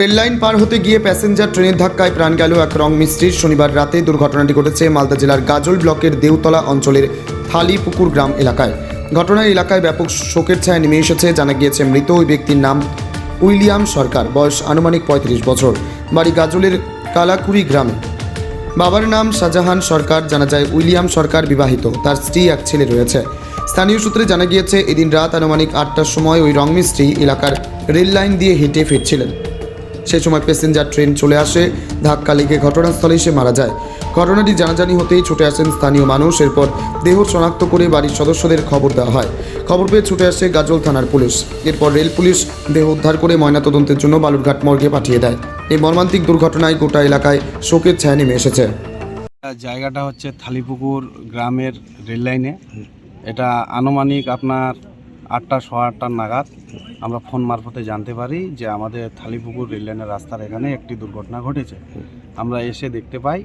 Rail line পার হতে গিয়ে passenger ট্রেনের ধাক্কায় প্রাণ গেল এক রং মিস্ত্রির। শনিবার রাতে দুর্ঘটনাটি ঘটেছে মালদা জেলার গাজল ব্লকের দেউতলা অঞ্চলের থালিপুকুর গ্রাম এলাকায়। ঘটনায় এলাকায় ব্যাপক শোকের ছায়া নেমে এসেছে। জানা গিয়েছে মৃত ওই ব্যক্তির নাম উইলিয়াম সরকার, বয়স আনুমানিক 35 বছর, বাড়ি গাজলের কালাকুড়ি গ্রামে। বাবার নাম শাহজাহান সরকার। জানা যায় উইলিয়াম সরকার বিবাহিত, তার স্ত্রী, এক ছেলে রয়েছে। স্থানীয় সূত্রে জানা গিয়েছে এদিন রাত আনুমানিক 8টার সময় ওই রং মিস্ত্রি এলাকার রেল লাইন দিয়ে হেঁটে ফিরছিলেন। সেই সময় প্যাসেঞ্জার ট্রেন চলে আসে, ধাক্কা লেগে ঘটনাস্থলে সে মারা যায়। ঘটনাটি জানাজানি হতেই ছুটে আসেন স্থানীয় মানুষ। এরপর দেহ শনাক্ত করে বাড়ির সদস্যদের খবর দেওয়া হয়। খবর পেয়ে ছুটে আসে গাজল থানার পুলিশ। এরপর রেল পুলিশ দেহ উদ্ধার করে ময়নাতদন্তের জন্য বালুরঘাট মর্গে পাঠিয়ে দেয়। এই মর্মান্তিক দুর্ঘটনায় গোটা এলাকায় শোকের ছায়া নেমে এসেছে। জায়গাটা হচ্ছে থালিপুকুর গ্রামের রেল লাইনে। এটা আনুমানিক আপনার 8টা 8:15 নাগাদ আমরা ফোন মারফতে জানতে পারি যে আমাদের থালিপুকুর রেল লাইনের রাস্তার এখানে একটি দুর্ঘটনা ঘটেছে। আমরা এসে দেখতে পাই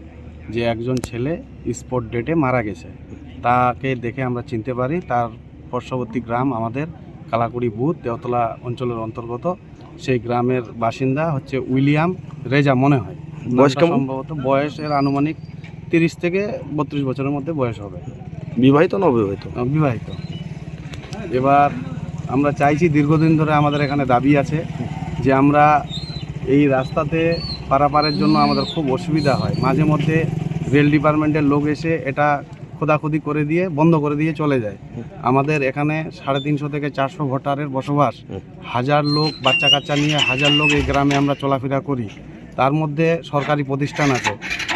যে একজন ছেলে স্পট ডেটে মারা গেছে। তাকে দেখে আমরা চিনতে পারি তার পার্শ্ববর্তী গ্রাম আমাদের কালাকুড়ি বুথ দেওতলা অঞ্চলের অন্তর্গত। সেই গ্রামের বাসিন্দা হচ্ছে উইলিয়াম রেজা মনে হয়। সম্ভবত বয়সের আনুমানিক 30 থেকে 32 বছরের মধ্যে বয়স হবে। বিবাহিত না অবিবাহিত? বিবাহিত। এবার আমরা চাইছি, দীর্ঘদিন ধরে আমাদের এখানে দাবি আছে যে আমরা এই রাস্তাতে পারাপারের জন্য আমাদের খুব অসুবিধা হয়। মাঝে মধ্যে রেল ডিপার্টমেন্টের লোক এসে এটা খোদাখুদি করে দিয়ে বন্ধ করে দিয়ে চলে যায়। আমাদের এখানে 350 থেকে 400 ভোটারের বসবাস, 1000 লোক বাচ্চা কাচ্চা নিয়ে 1000 লোক এই গ্রামে আমরা চলাফেরা করি। তার মধ্যে সরকারি প্রতিষ্ঠান আছে,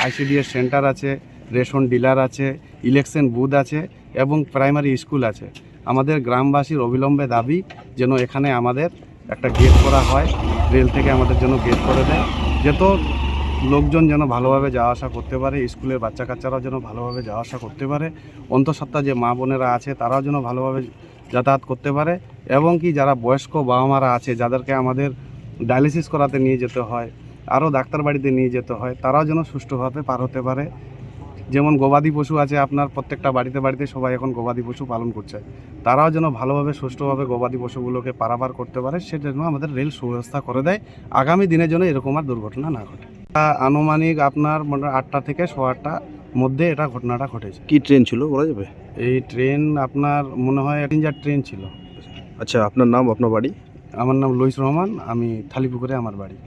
ICDS সেন্টার আছে, রেশন ডিলার আছে, ইলেকশন বুথ আছে এবং প্রাইমারি স্কুল আছে। আমাদের গ্রামবাসীর অবিলম্বে দাবি যেন এখানে আমাদের একটা গেট করা হয়, রেল থেকে আমাদের জন্য গেট করে দেয়, যত লোকজন যেন ভালোভাবে যাওয়া আসা করতে পারে, স্কুলের বাচ্চা কাচ্চারাও যেন ভালোভাবে যাওয়া আসা করতে পারে, অন্তঃসত্ত্বা যে মা বোনেরা আছে তারাও যেন ভালোভাবে যাতায়াত করতে পারে, এবং কি যারা বয়স্ক বাবা মারা আছে যাদেরকে আমাদের ডায়ালিসিস করাতে নিয়ে যেতে হয়, আরও ডাক্তার বাড়িতে নিয়ে যেতে হয়, তারাও যেন সুষ্ঠুভাবে পার হতে পারে। যেমন গবাদি পশু আছে আপনার প্রত্যেকটা বাড়িতে বাড়িতে সবাই এখন গবাদি পশু পালন করছে, তারাও যেন ভালোভাবে সুষ্ঠুভাবে গবাদি পশুগুলোকে পারাপার করতে পারে, সেজন্য আমাদের রেল সুব্যবস্থা করে দেয়। আগামী দিনের জন্য এরকম আর দুর্ঘটনা না ঘটে। আনুমানিক আপনার 8টা থেকে 8:15 মধ্যে এটা ঘটনাটা ঘটেছে। কি ট্রেন ছিল বলা যাবে? এই ট্রেন আপনার মনে হয় প্যাসেঞ্জার ট্রেন ছিল। আচ্ছা, আপনার নাম, আপনার বাড়ি? আমার নাম লইস রহমান, আমি থালিপুকুরে আমার বাড়ি।